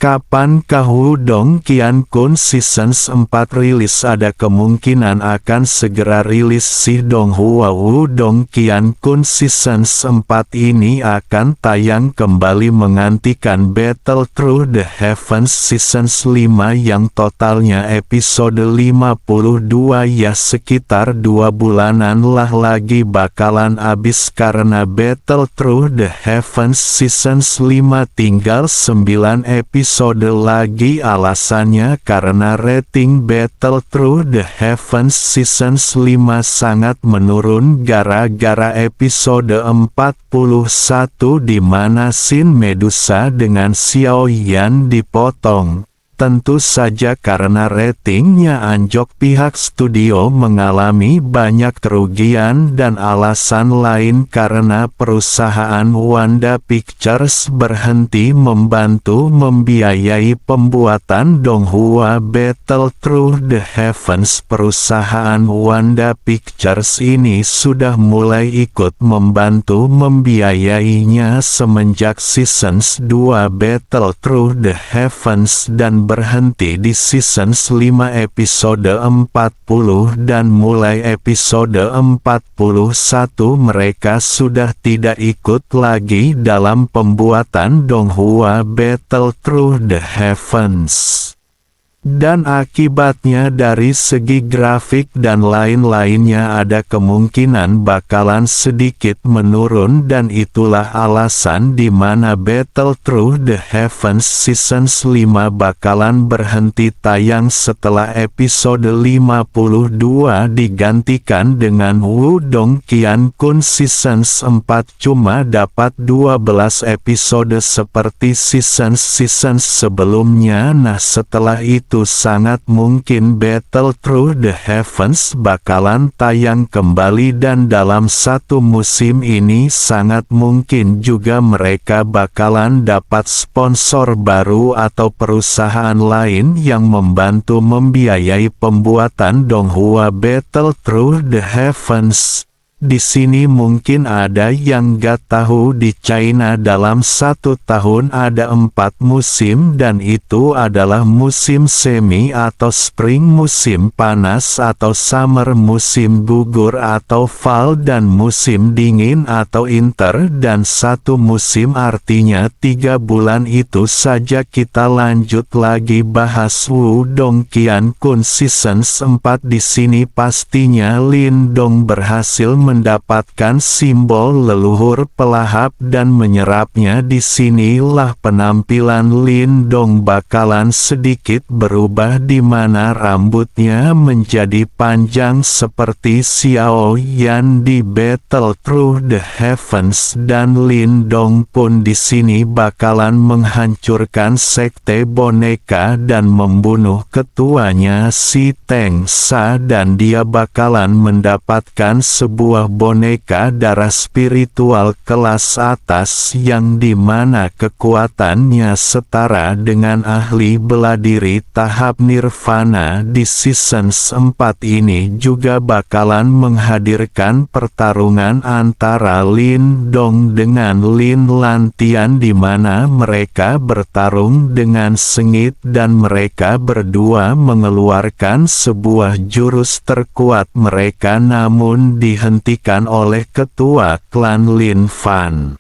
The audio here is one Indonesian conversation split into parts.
Kapankah Wudong Qiankun Season 4 rilis? Ada kemungkinan akan segera rilis sih Donghua. Wudong Qiankun Season 4 ini akan tayang kembali menggantikan Battle Through the Heavens Season 5 yang totalnya episode 52 ya, sekitar 2 bulanan lah lagi bakalan abis karena Battle Through the Heavens Season 5 tinggal 9 episode lagi. Alasannya karena rating Battle Through the Heavens Season 5 sangat menurun gara-gara episode 41 di mana Shin Medusa dengan Xiao Yan dipotong. Tentu saja karena ratingnya anjlok, pihak studio mengalami banyak kerugian dan alasan lain karena perusahaan Wanda Pictures berhenti membantu membiayai pembuatan Donghua Battle Through the Heavens. Perusahaan Wanda Pictures ini sudah mulai ikut membantu membiayainya semenjak Season 2 Battle Through the Heavens dan berhenti di Season 5 episode 40, dan mulai episode 41 mereka sudah tidak ikut lagi dalam pembuatan Donghua Battle Through the Heavens. Dan akibatnya dari segi grafik dan lain-lainnya ada kemungkinan bakalan sedikit menurun, dan itulah alasan di mana Battle Through the Heavens Season 5 bakalan berhenti tayang setelah episode 52 digantikan dengan Wudong Qiankun Season 4 cuma dapat 12 episode seperti season sebelumnya. Nah, setelah itu sangat mungkin Battle Through the Heavens bakalan tayang kembali, dan dalam satu musim ini sangat mungkin juga mereka bakalan dapat sponsor baru atau perusahaan lain yang membantu membiayai pembuatan Donghua Battle Through the Heavens. Di sini mungkin ada yang gak tahu, di China dalam 1 tahun ada 4 musim, dan itu adalah musim semi atau spring, musim panas atau summer, musim gugur atau fall, dan musim dingin atau winter, dan 1 musim artinya 3 bulan. Itu saja. Kita lanjut lagi bahas Wudong Qiankun Season 4. Di sini pastinya Lindong berhasil mendapatkan simbol leluhur pelahap dan menyerapnya. Disinilah penampilan Lindong bakalan sedikit berubah, di mana rambutnya menjadi panjang seperti Xiao Yan di Battle Through the Heavens, dan Lindong pun di sini bakalan menghancurkan sekte boneka dan membunuh ketuanya si Teng Sa, dan dia bakalan mendapatkan sebuah boneka darah spiritual kelas atas yang dimana kekuatannya setara dengan ahli bela diri tahap nirvana. Di Season 4 ini juga bakalan menghadirkan pertarungan antara Lindong dengan Lin Lantian, di mana mereka bertarung dengan sengit dan mereka berdua mengeluarkan sebuah jurus terkuat mereka, namun dihentikan oleh ketua klan Lin Fan.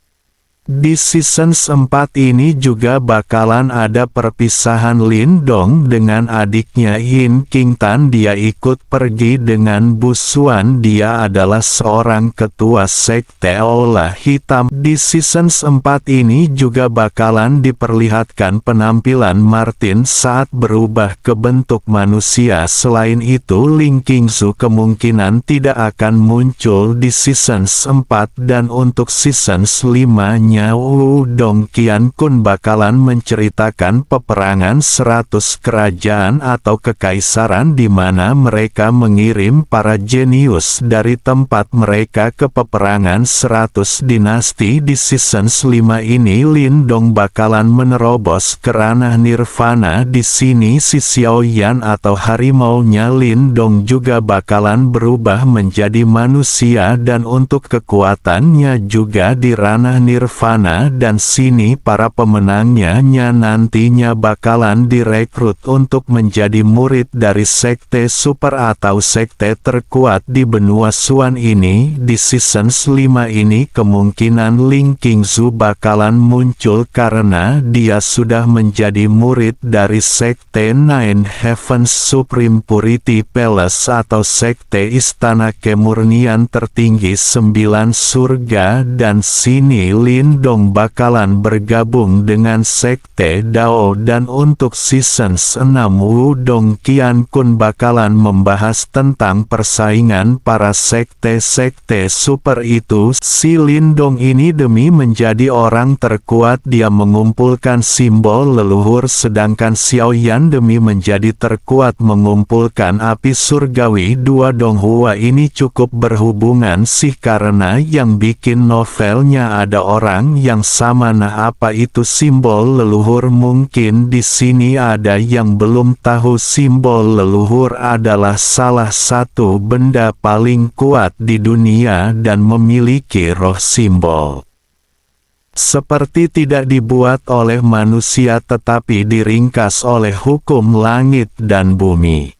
Di Season 4 ini juga bakalan ada perpisahan Lindong dengan adiknya Yin Qingtan. Dia ikut pergi dengan Bu Xuan, dia adalah seorang ketua sekte Aula Hitam. Di Season 4 ini juga bakalan diperlihatkan penampilan Martin saat berubah ke bentuk manusia. Selain itu, Ling Qingzu kemungkinan tidak akan muncul di Season 4, dan untuk Season 5 Wudong Qiankun bakalan menceritakan peperangan 100 kerajaan atau kekaisaran, di mana mereka mengirim para jenius dari tempat mereka ke peperangan 100 dinasti. Di Season 5 ini Lindong bakalan menerobos ke ranah nirvana. Di sini si Xiao Yan atau harimaunya Lindong juga bakalan berubah menjadi manusia, dan untuk kekuatannya juga di ranah nirvana Nirvana dan sini para pemenangnya nantinya bakalan direkrut untuk menjadi murid dari sekte super atau sekte terkuat di benua Suan ini. Di season 5 ini kemungkinan Ling Qingzu bakalan muncul karena dia sudah menjadi murid dari sekte Nine Heavens Supreme Purity Palace atau sekte istana kemurnian tertinggi 9 surga, dan sini Lindong bakalan bergabung dengan sekte Dao. Dan untuk season 6 Wudong Qiankun bakalan membahas tentang persaingan para sekte-sekte super itu. Si Lindong ini demi menjadi orang terkuat dia mengumpulkan simbol leluhur, sedangkan Xiao Yan demi menjadi terkuat mengumpulkan api surgawi. Dua Donghua ini cukup berhubungan sih karena yang bikin novelnya ada orang yang sama. Nah, apa itu simbol leluhur? Mungkin di sini ada yang belum tahu. Simbol leluhur adalah salah satu benda paling kuat di dunia dan memiliki roh simbol. Seperti tidak dibuat oleh manusia tetapi diringkas oleh hukum langit dan bumi.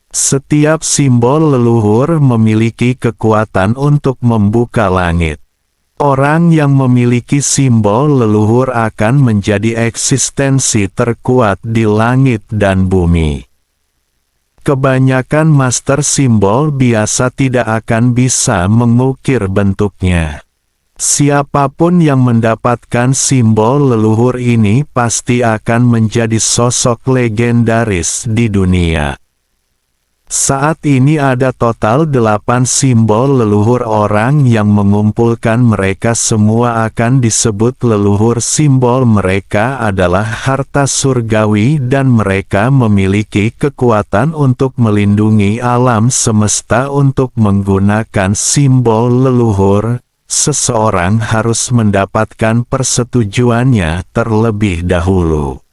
Setiap simbol leluhur memiliki kekuatan untuk membuka langit. Orang yang memiliki simbol leluhur akan menjadi eksistensi terkuat di langit dan bumi. Kebanyakan master simbol biasa tidak akan bisa mengukir bentuknya. Siapapun yang mendapatkan simbol leluhur ini pasti akan menjadi sosok legendaris di dunia. Saat ini ada total 8 simbol leluhur. Orang yang mengumpulkan mereka semua akan disebut leluhur. Simbol mereka adalah harta surgawi dan mereka memiliki kekuatan untuk melindungi alam semesta. Untuk menggunakan simbol leluhur, seseorang harus mendapatkan persetujuannya terlebih dahulu.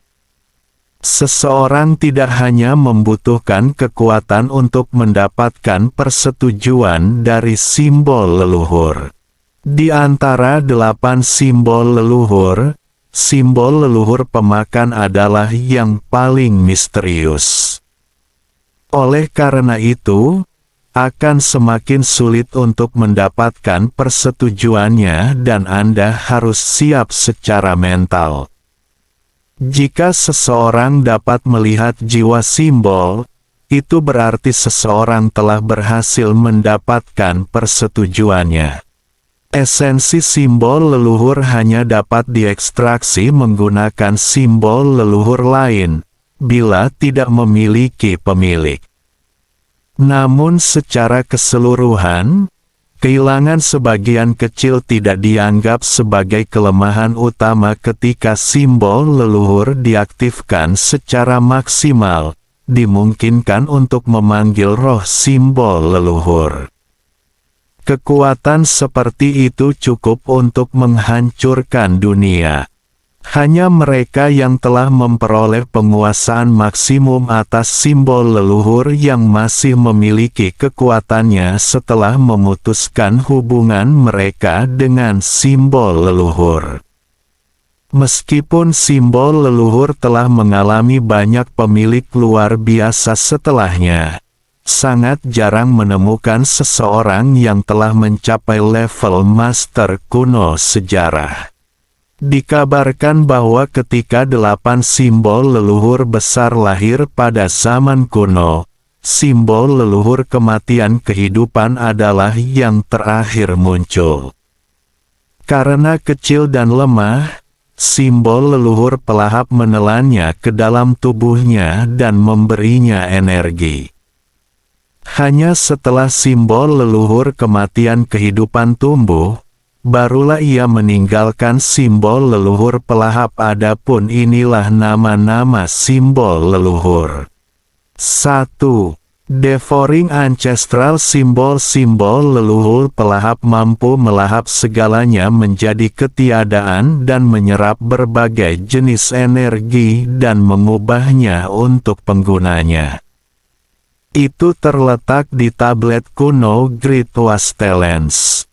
Seseorang tidak hanya membutuhkan kekuatan untuk mendapatkan persetujuan dari simbol leluhur. Di antara 8 simbol leluhur pemakan adalah yang paling misterius. Oleh karena itu, akan semakin sulit untuk mendapatkan persetujuannya dan Anda harus siap secara mental. Jika seseorang dapat melihat jiwa simbol, itu berarti seseorang telah berhasil mendapatkan persetujuannya. Esensi simbol leluhur hanya dapat diekstraksi menggunakan simbol leluhur lain, bila tidak memiliki pemilik. Namun secara keseluruhan, kehilangan sebagian kecil tidak dianggap sebagai kelemahan utama ketika simbol leluhur diaktifkan secara maksimal. Dimungkinkan untuk memanggil roh simbol leluhur. Kekuatan seperti itu cukup untuk menghancurkan dunia. Hanya mereka yang telah memperoleh penguasaan maksimum atas simbol leluhur yang masih memiliki kekuatannya setelah memutuskan hubungan mereka dengan simbol leluhur. Meskipun simbol leluhur telah mengalami banyak pemilik luar biasa setelahnya, sangat jarang menemukan seseorang yang telah mencapai level master kuno sejarah. Dikabarkan bahwa ketika 8 simbol leluhur besar lahir pada zaman kuno, simbol leluhur kematian kehidupan adalah yang terakhir muncul. Karena kecil dan lemah, simbol leluhur pelahap menelannya ke dalam tubuhnya dan memberinya energi. Hanya setelah simbol leluhur kematian kehidupan tumbuh, barulah ia meninggalkan simbol leluhur pelahap. Adapun inilah nama-nama simbol leluhur. 1. Devouring Ancestral. Simbol-simbol leluhur pelahap mampu melahap segalanya menjadi ketiadaan dan menyerap berbagai jenis energi dan mengubahnya untuk penggunanya. Itu terletak di tablet kuno Great Wastelens.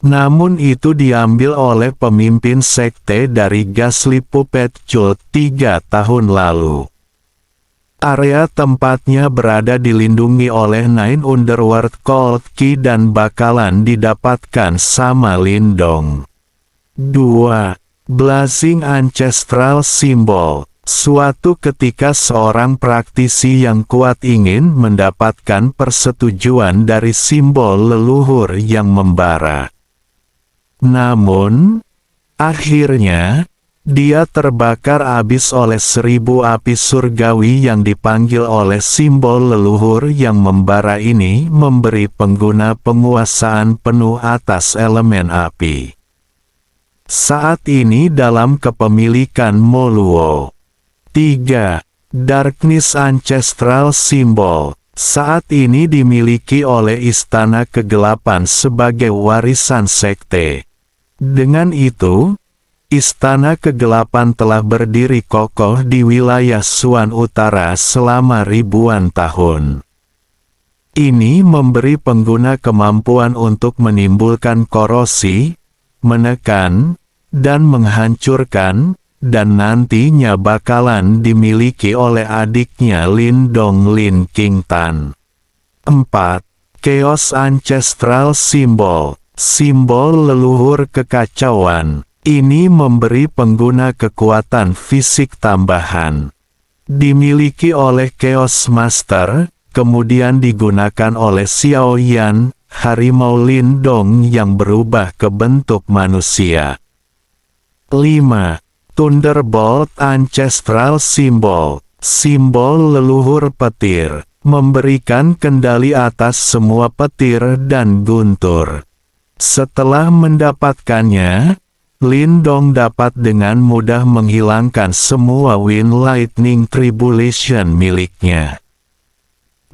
Namun itu diambil oleh pemimpin sekte dari Ghastly Puppet Cult 3 tahun lalu. Area tempatnya berada dilindungi oleh Nine Underworld Cult Key dan bakalan didapatkan sama Lindong. 2. Blazing Ancestral Symbol. Suatu ketika seorang praktisi yang kuat ingin mendapatkan persetujuan dari simbol leluhur yang membara. Namun, akhirnya, dia terbakar habis oleh 1000 api surgawi yang dipanggil oleh simbol leluhur yang membara ini memberi pengguna penguasaan penuh atas elemen api. Saat ini dalam kepemilikan Moluo. 3. Darkness Ancestral Symbol. Saat ini dimiliki oleh Istana Kegelapan sebagai warisan sekte. Dengan itu, Istana Kegelapan telah berdiri kokoh di wilayah Suan Utara selama ribuan tahun. Ini memberi pengguna kemampuan untuk menimbulkan korosi, menekan, dan menghancurkan, dan nantinya bakalan dimiliki oleh adiknya Lindong Lin King Tan. 4. Chaos Ancestral Symbol. Simbol leluhur kekacauan. Ini memberi pengguna kekuatan fisik tambahan. Dimiliki oleh Chaos Master, kemudian digunakan oleh Xiao Yan, harimau Lindong yang berubah ke bentuk manusia. 5. Thunderbolt Ancestral Symbol. Simbol leluhur petir, memberikan kendali atas semua petir dan guntur. Setelah mendapatkannya, Lindong dapat dengan mudah menghilangkan semua Wind Lightning Tribulation miliknya.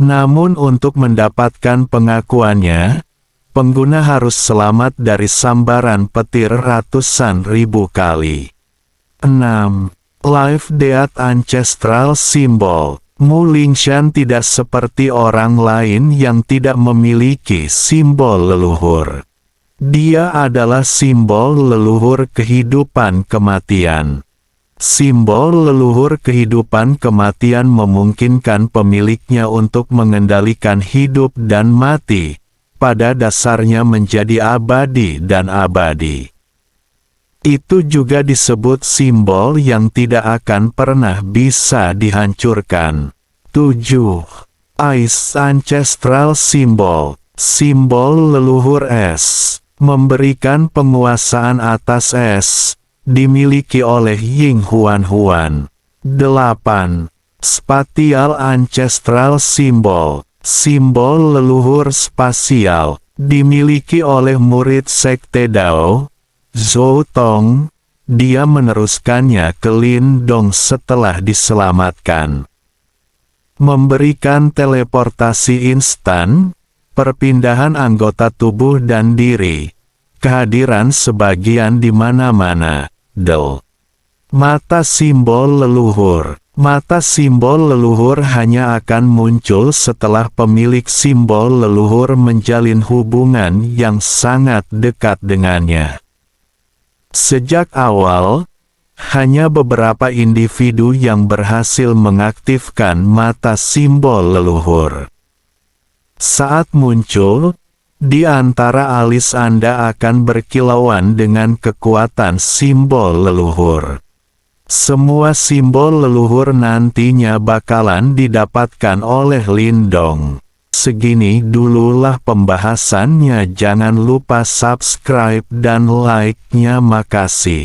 Namun untuk mendapatkan pengakuannya, pengguna harus selamat dari sambaran petir ratusan ribu kali. 6. Life Death Ancestral Symbol. Mu Lingshan tidak seperti orang lain yang tidak memiliki simbol leluhur. Dia adalah simbol leluhur kehidupan kematian. Simbol leluhur kehidupan kematian memungkinkan pemiliknya untuk mengendalikan hidup dan mati, pada dasarnya menjadi abadi dan abadi. Itu juga disebut simbol yang tidak akan pernah bisa dihancurkan. 7. Ice Ancestral Symbol. Simbol leluhur es, memberikan penguasaan atas es, dimiliki oleh Ying Huan Huan. 8. Spatial Ancestral Symbol. Simbol leluhur spasial, dimiliki oleh murid sekte Dao, Zhou Tong. Dia meneruskannya ke Lindong setelah diselamatkan. Memberikan teleportasi instan, perpindahan anggota tubuh dan diri, kehadiran sebagian di mana-mana. Mata simbol leluhur. Mata simbol leluhur hanya akan muncul setelah pemilik simbol leluhur menjalin hubungan yang sangat dekat dengannya. Sejak awal, hanya beberapa individu yang berhasil mengaktifkan mata simbol leluhur. Saat muncul, di antara alis Anda akan berkilauan dengan kekuatan simbol leluhur. Semua simbol leluhur nantinya bakalan didapatkan oleh Lindong. Segini dululah pembahasannya, jangan lupa subscribe dan like-nya, makasih.